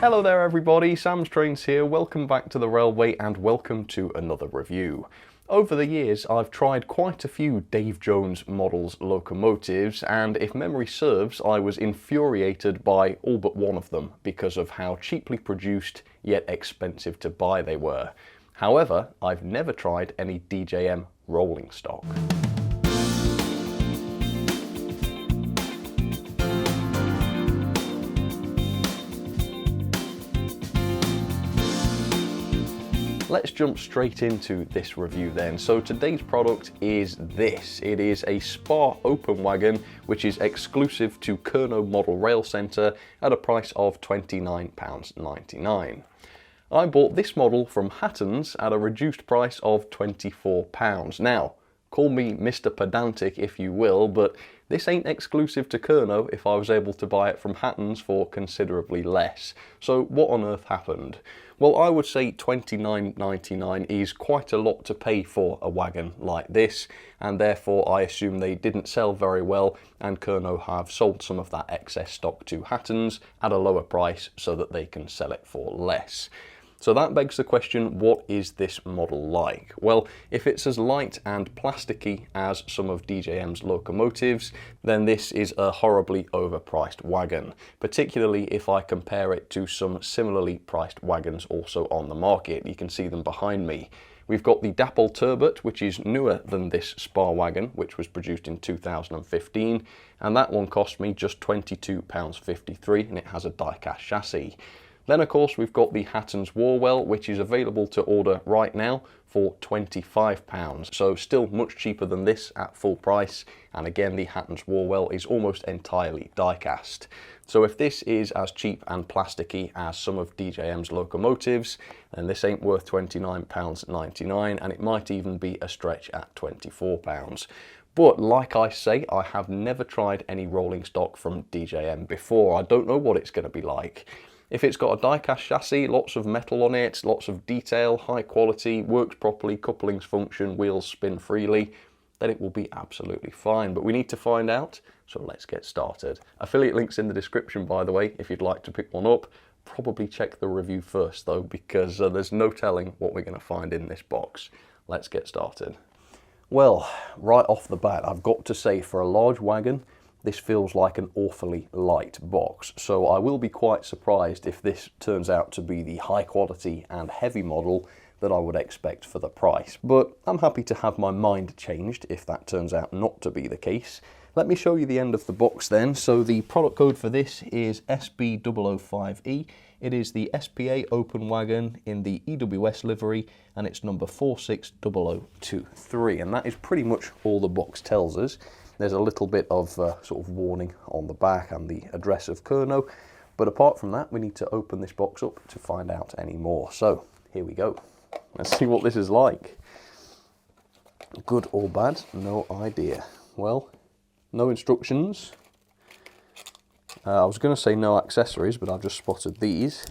Hello there everybody, Sam's Trains here, welcome back to the railway and welcome to another review. Over the years I've tried quite a few Dave Jones models locomotives, and if memory serves I was infuriated by all but one of them because of how cheaply produced yet expensive to buy they were. However, I've never tried any DJM rolling stock. Let's jump straight into this review then. So today's product is this. It is a Spa open wagon which is exclusive to Kerno Model Rail Centre at a price of £29.99. I bought this model from Hatton's at a reduced price of £24. Now, call me Mr. Pedantic if you will, but this ain't exclusive to Kerno if I was able to buy it from Hatton's for considerably less. So what on earth happened? Well, I would say £29.99 is quite a lot to pay for a wagon like this, and therefore I assume they didn't sell very well and Kerno have sold some of that excess stock to Hatton's at a lower price so that they can sell it for less. So that begs the question, what is this model like? Well, if it's as light and plasticky as some of DJM's locomotives, then this is a horribly overpriced wagon, particularly if I compare it to some similarly priced wagons also on the market. You can see them behind me. We've got the Dapple Turbot, which is newer than this Spa wagon, which was produced in 2015, and that one cost me just £22.53, and it has a die-cast chassis. Then of course we've got the Hatton's Warwell, which is available to order right now for £25, so still much cheaper than this at full price, and again the Hatton's Warwell is almost entirely die-cast. So if this is as cheap and plasticky as some of DJM's locomotives, then this ain't worth £29.99, and it might even be a stretch at £24. But like I say, I have never tried any rolling stock from DJM before. I don't know what it's going to be like. If it's got a die-cast chassis, lots of metal on it, lots of detail, high quality, works properly, couplings function, wheels spin freely, then it will be absolutely fine. But we need to find out, so let's get started. Affiliate links in the description, by the way, if you'd like to pick one up. Probably check the review first though, because there's no telling what we're going to find in this box. Let's get started. Well, right off the bat, I've got to say, for a large wagon, this feels like an awfully light box, so I will be quite surprised if this turns out to be the high quality and heavy model that I would expect for the price. But I'm happy to have my mind changed if that turns out not to be the case. Let me show you the end of the box then. So the product code for this is SB005E. It is the SPA open wagon in the EWS livery, and it's number 460023, and that is pretty much all the box tells us. There's a little bit of sort of warning on the back and the address of Kerno, but apart from that we need to open this box up to find out any more. So here we go. Let's see what this is like. Good or bad? No idea. Well, no instructions. I was going to say no accessories, but I've just spotted these.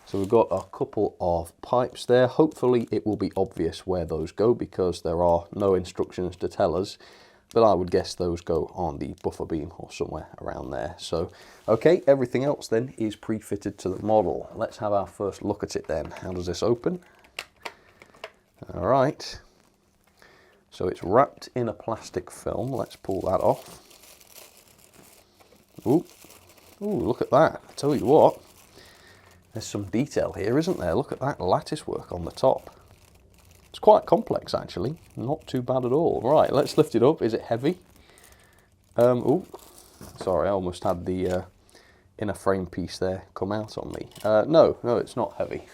So we've got a couple of pipes there. Hopefully it will be obvious where those go because there are no instructions to tell us. But I would guess those go on the buffer beam or somewhere around there. So, okay, everything else then is pre-fitted to the model. Let's have our first look at it then. How does this open? All right. So it's wrapped in a plastic film. Let's pull that off. Ooh, look at that. I tell you what, there's some detail here, isn't there? Look at that lattice work on the top. It's quite complex actually, not too bad at all. Right, let's lift it up. Is it heavy? Oh, sorry, I almost had the inner frame piece there come out on me. No, it's not heavy.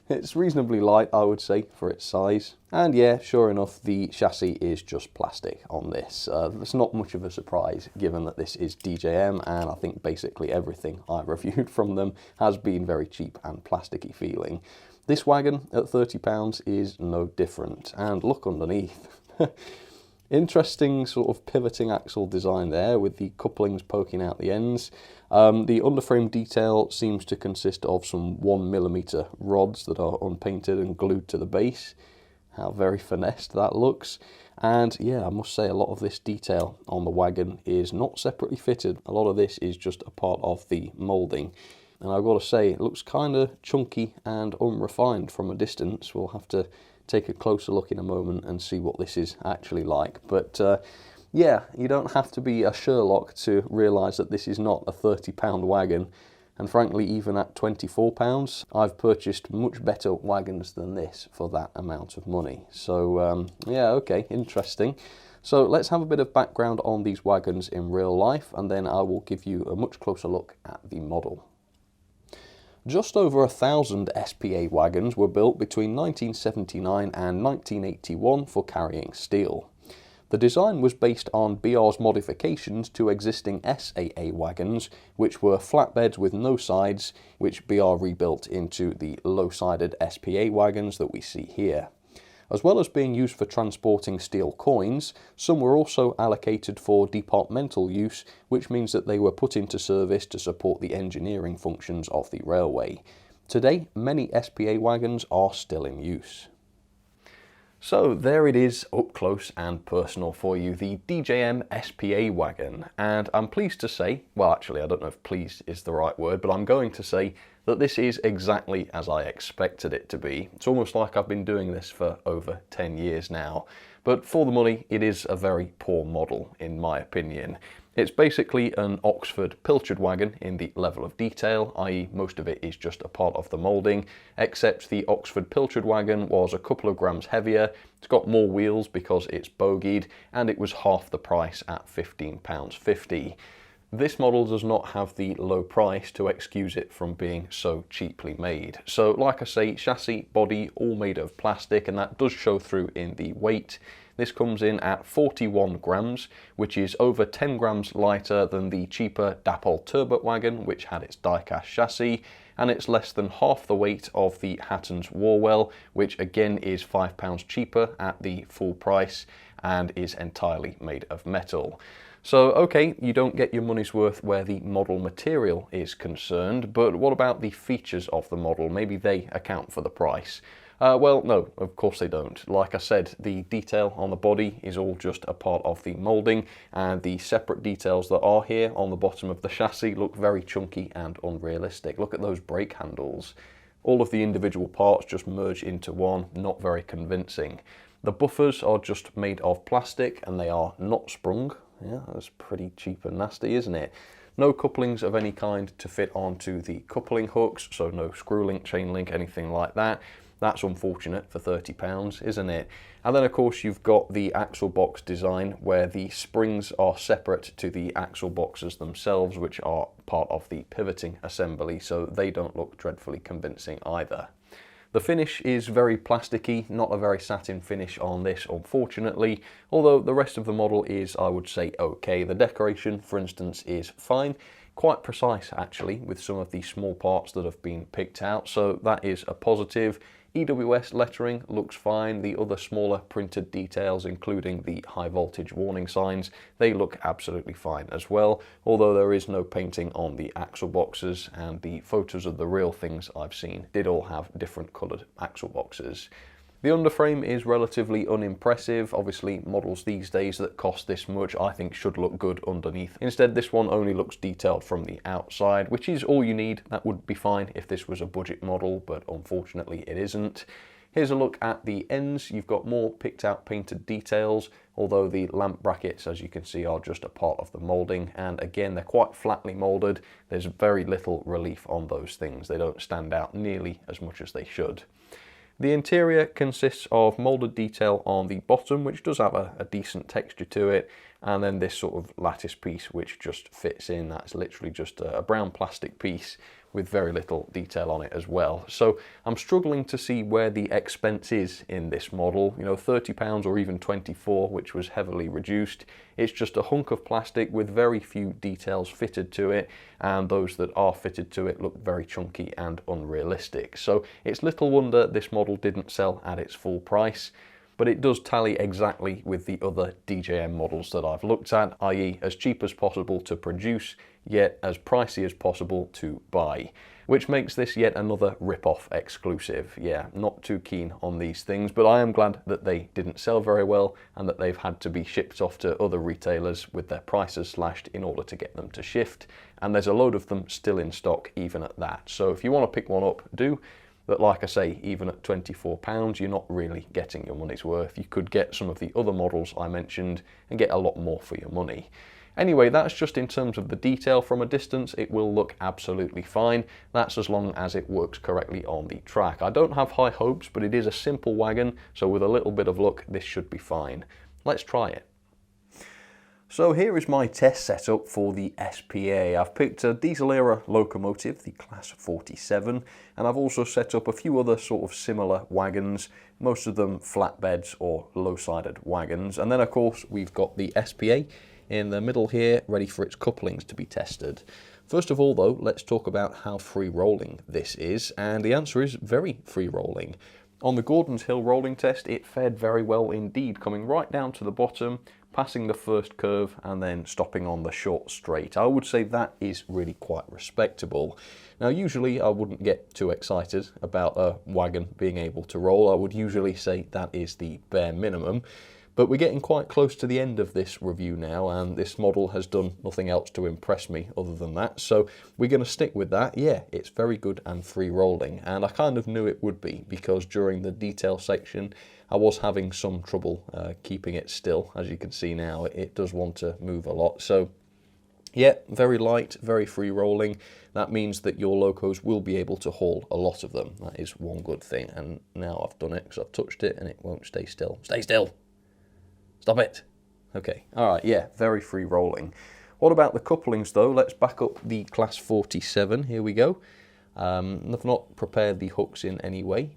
It's reasonably light, I would say, for its size. And yeah, sure enough, the chassis is just plastic on this. It's not much of a surprise given that this is DJM, and I think basically everything I've reviewed from them has been very cheap and plasticky feeling. This wagon at £30 is no different, and look underneath. Interesting sort of pivoting axle design there with the couplings poking out the ends. The underframe detail seems to consist of some 1mm rods that are unpainted and glued to the base. How very finessed that looks. And yeah, I must say a lot of this detail on the wagon is not separately fitted. A lot of this is just a part of the moulding. and I've got to say, it looks kind of chunky and unrefined from a distance. We'll have to take a closer look in a moment and see what this is actually like. But yeah, you don't have to be a Sherlock to realise that this is not a £30 wagon. And frankly, even at £24, I've purchased much better wagons than this for that amount of money. So yeah, okay, interesting. So let's have a bit of background on these wagons in real life, and then I will give you a much closer look at the model. Just over 1,000 SPA wagons were built between 1979 and 1981 for carrying steel. The design was based on BR's modifications to existing SAA wagons, which were flatbeds with no sides, which BR rebuilt into the low-sided SPA wagons that we see here. As well as being used for transporting steel coins, some were also allocated for departmental use, which means that they were put into service to support the engineering functions of the railway. Today, many SPA wagons are still in use. So there it is, up close and personal for you, the DJM SPA wagon. And I'm pleased to say, well actually I don't know if pleased is the right word, but I'm going to say that this is exactly as I expected it to be. It's almost like I've been doing this for over 10 years now. But for the money, it is a very poor model, in my opinion. It's basically an Oxford pilchard wagon in the level of detail, i.e. most of it is just a part of the moulding, except the Oxford pilchard wagon was a couple of grams heavier, it's got more wheels because it's bogied, and it was half the price at £15.50. This model does not have the low price to excuse it from being so cheaply made. So like I say, chassis, body, all made of plastic, and that does show through in the weight. This comes in at 41 grams, which is over 10 grams lighter than the cheaper Dapol turbot wagon, which had its die-cast chassis, and it's less than half the weight of the Hatton's Warwell, which again is £5 cheaper at the full price and is entirely made of metal. So okay, you don't get your money's worth where the model material is concerned, but what about the features of the model? Maybe they account for the price. Well, no, of course they don't. Like I said, the detail on the body is all just a part of the moulding, and the separate details that are here on the bottom of the chassis look very chunky and unrealistic. Look at those brake handles. All of the individual parts just merge into one, not very convincing. The buffers are just made of plastic and they are not sprung. Yeah, that's pretty cheap and nasty, isn't it? No couplings of any kind to fit onto the coupling hooks, so no screw link, chain link, anything like that. That's unfortunate for £30, isn't it? And then of course you've got the axle box design where the springs are separate to the axle boxes themselves, which are part of the pivoting assembly, so they don't look dreadfully convincing either. The finish is very plasticky, not a very satin finish on this unfortunately, although the rest of the model is, I would say, okay. The decoration, for instance, is fine. Quite precise actually, with some of the small parts that have been picked out, so that is a positive. EWS lettering looks fine. The other smaller printed details, including the high voltage warning signs, they look absolutely fine as well, although there is no painting on the axle boxes, and the photos of the real things I've seen did all have different coloured axle boxes. The underframe is relatively unimpressive. Obviously, models these days that cost this much I think should look good underneath. Instead, this one only looks detailed from the outside, which is all you need. That would be fine if this was a budget model, but unfortunately it isn't. Here's a look at the ends. You've got more picked out painted details, although the lamp brackets, as you can see, are just a part of the moulding, and again they're quite flatly moulded. There's very little relief on those things. They don't stand out nearly as much as they should. The interior consists of moulded detail on the bottom, which does have a decent texture to it, and then this sort of lattice piece which just fits in. That's literally just a brown plastic piece with very little detail on it as well. So I'm struggling to see where the expense is in this model. You know, £30 or even 24, which was heavily reduced. It's just a hunk of plastic with very few details fitted to it, and those that are fitted to it look very chunky and unrealistic. So it's little wonder this model didn't sell at its full price. But it does tally exactly with the other DJM models that I've looked at, i.e. as cheap as possible to produce, yet as pricey as possible to buy. which makes this yet another rip-off exclusive. Yeah, not too keen on these things, but I am glad that they didn't sell very well and that they've had to be shipped off to other retailers with their prices slashed in order to get them to shift, and there's a load of them still in stock even at that. So if you want to pick one up, do. But like I say, even at £24, you're not really getting your money's worth. You could get some of the other models I mentioned and get a lot more for your money. Anyway, that's just in terms of the detail. From a distance, it will look absolutely fine. That's as long as it works correctly on the track. I don't have high hopes, but it is a simple wagon, so with a little bit of luck, this should be fine. Let's try it. So here is my test setup for the SPA. I've picked a diesel era locomotive, the Class 47, and I've also set up a few other sort of similar wagons, most of them flatbeds or low-sided wagons. And then of course we've got the SPA in the middle here, ready for its couplings to be tested. First of all though, let's talk about how free rolling this is, and the answer is very free rolling. On the Gordon's Hill rolling test, it fared very well indeed, coming right down to the bottom, passing the first curve and then stopping on the short straight. I would say that is really quite respectable. Now usually I wouldn't get too excited about a wagon being able to roll. I would usually say that is the bare minimum. But we're getting quite close to the end of this review now, and this model has done nothing else to impress me other than that. So we're going to stick with that. Yeah, it's very good and free rolling, and I kind of knew it would be because during the detail section I was having some trouble keeping it still. As you can see now, it does want to move a lot. So yeah, very light, very free rolling. That means that your Locos will be able to haul a lot of them. That is one good thing. And now I've done it because I've touched it and it won't stay still. Stay still! Stop it! Okay, alright, yeah, very free rolling. What about the couplings though? Let's back up the Class 47. Here we go. I've not prepared the hooks in any way.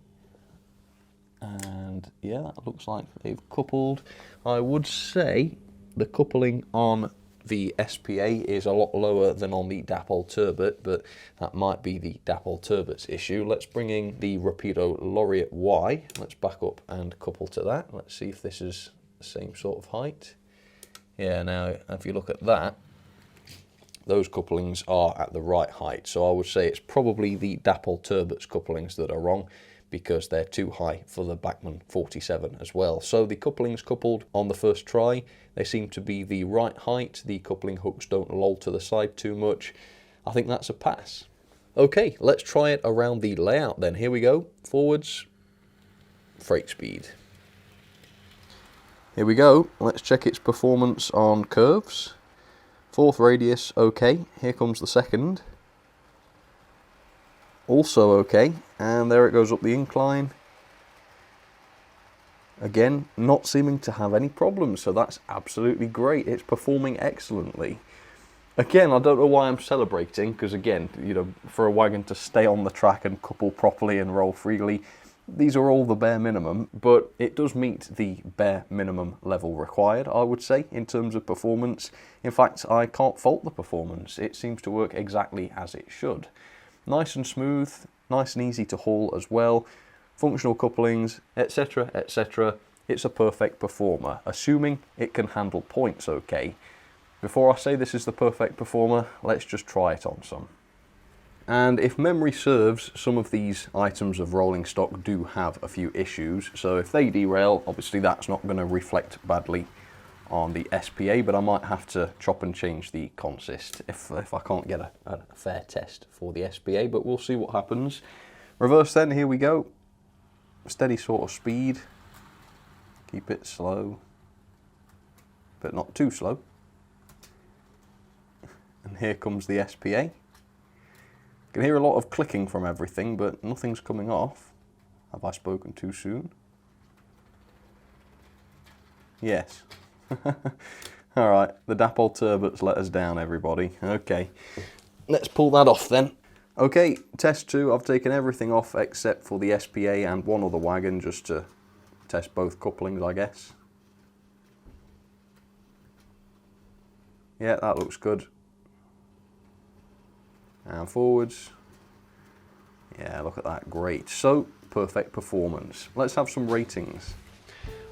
And yeah, that looks like they've coupled. I would say the coupling on the SPA is a lot lower than on the Dapol Turbot, but that might be the Dapol Turbot's issue. Let's bring in the Rapido Laureate Y. Let's back up and couple to that. Let's see if this is the same sort of height. Yeah, now if you look at that, those couplings are at the right height. So I would say it's probably the Dapol Turbot's couplings that are wrong, because they're too high for the Bachmann 47 as well. So the couplings coupled on the first try, they seem to be the right height. The coupling hooks don't loll to the side too much. I think that's a pass. Okay, let's try it around the layout then. Here we go. Forwards, freight speed. Here we go. Let's check its performance on curves. Fourth radius, okay. Here comes the second. Also okay, and there it goes up the incline. Again, not seeming to have any problems, so that's absolutely great. It's performing excellently. Again, I don't know why I'm celebrating, because again, you know, for a wagon to stay on the track and couple properly and roll freely, these are all the bare minimum, but it does meet the bare minimum level required, I would say, in terms of performance. In fact, I can't fault the performance. It seems to work exactly as it should. Nice and smooth, nice and easy to haul as well, functional couplings, etc, etc. It's a perfect performer, assuming it can handle points okay. Before I say this is the perfect performer, let's just try it on some. And if memory serves, some of these items of rolling stock do have a few issues, so if they derail, obviously that's not going to reflect badly on the SPA, but I might have to chop and change the consist if I can't get a fair test for the SPA, but we'll see what happens. Reverse then, here we go. Steady sort of speed. Keep it slow, but not too slow. And here comes the SPA. You can hear a lot of clicking from everything, but nothing's coming off. Have I spoken too soon? Yes. Alright, the Dapol Turbot's let us down, everybody. Okay, let's pull that off then. Okay, test 2, I've taken everything off except for the SPA and one other wagon, just to test both couplings, I guess. Yeah, that looks good. And forwards. Yeah, look at that, great. So, perfect performance. Let's have some ratings.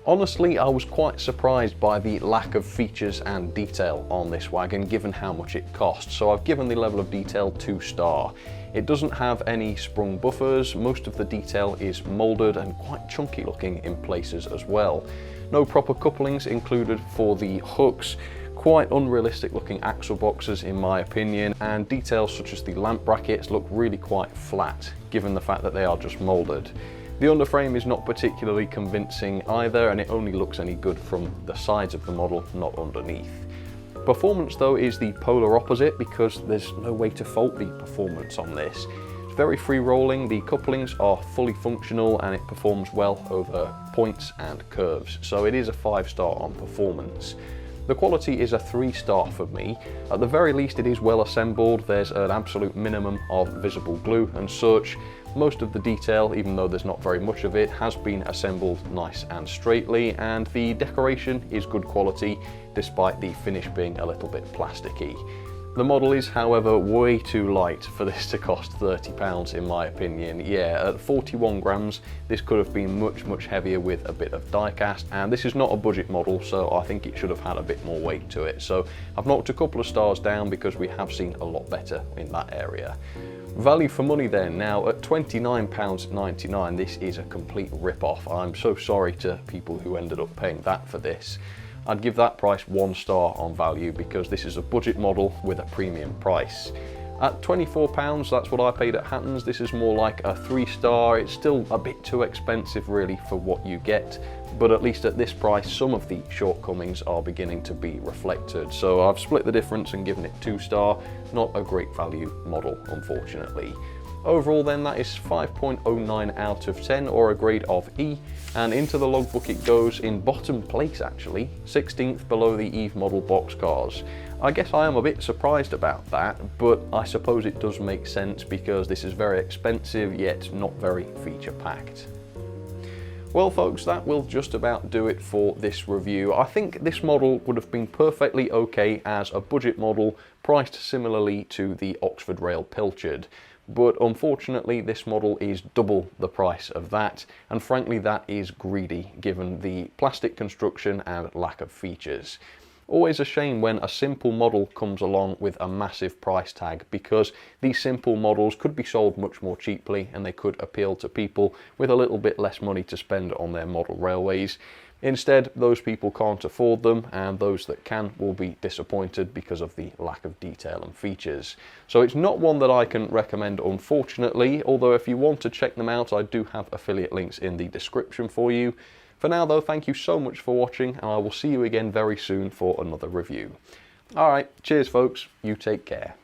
Honestly, I was quite surprised by the lack of features and detail on this wagon given how much it costs, so I've given the level of detail 2-star. It doesn't have any sprung buffers, most of the detail is moulded and quite chunky looking in places as well. No proper couplings included for the hooks, quite unrealistic looking axle boxes in my opinion, and details such as the lamp brackets look really quite flat given the fact that they are just moulded. The underframe is not particularly convincing either, and it only looks any good from the sides of the model, not underneath. Performance though is the polar opposite because there's no way to fault the performance on this. It's very free rolling, the couplings are fully functional and it performs well over points and curves, so it is a 5-star on performance. The quality is a 3-star for me. At the very least it is well assembled, there's an absolute minimum of visible glue and such. Most of the detail, even though there's not very much of it, has been assembled nice and straightly, and the decoration is good quality despite the finish being a little bit plasticky. The model is, however, way too light for this to cost £30 in my opinion. Yeah, at 41 grams, this could have been much heavier with a bit of die-cast, and this is not a budget model, so I think it should have had a bit more weight to it. So I've knocked a couple of stars down because we have seen a lot better in that area. Value for money then, now at £29.99, this is a complete rip-off. I'm so sorry to people who ended up paying that for this. I'd give that price 1 star on value because this is a budget model with a premium price. At £24, that's what I paid at Hatton's. This is more like a 3-star. It's still a bit too expensive really for what you get, but at least at this price, some of the shortcomings are beginning to be reflected. So I've split the difference and given it 2-star. Not a great value model, unfortunately. Overall then, that is 5.09 out of 10, or a grade of E, and into the logbook it goes in bottom place actually, 16th below the Eve model box cars. I guess I am a bit surprised about that, but I suppose it does make sense because this is very expensive yet not very feature packed. Well folks, that will just about do it for this review. I think this model would have been perfectly okay as a budget model priced similarly to the Oxford Rail Pilchard. But unfortunately this model is double the price of that, and frankly that is greedy given the plastic construction and lack of features. Always a shame when a simple model comes along with a massive price tag, because these simple models could be sold much more cheaply and they could appeal to people with a little bit less money to spend on their model railways. Instead, those people can't afford them, and those that can will be disappointed because of the lack of detail and features. So it's not one that I can recommend, unfortunately, although if you want to check them out, I do have affiliate links in the description for you. For now though, thank you so much for watching, and I will see you again very soon for another review. Alright, cheers folks, you take care.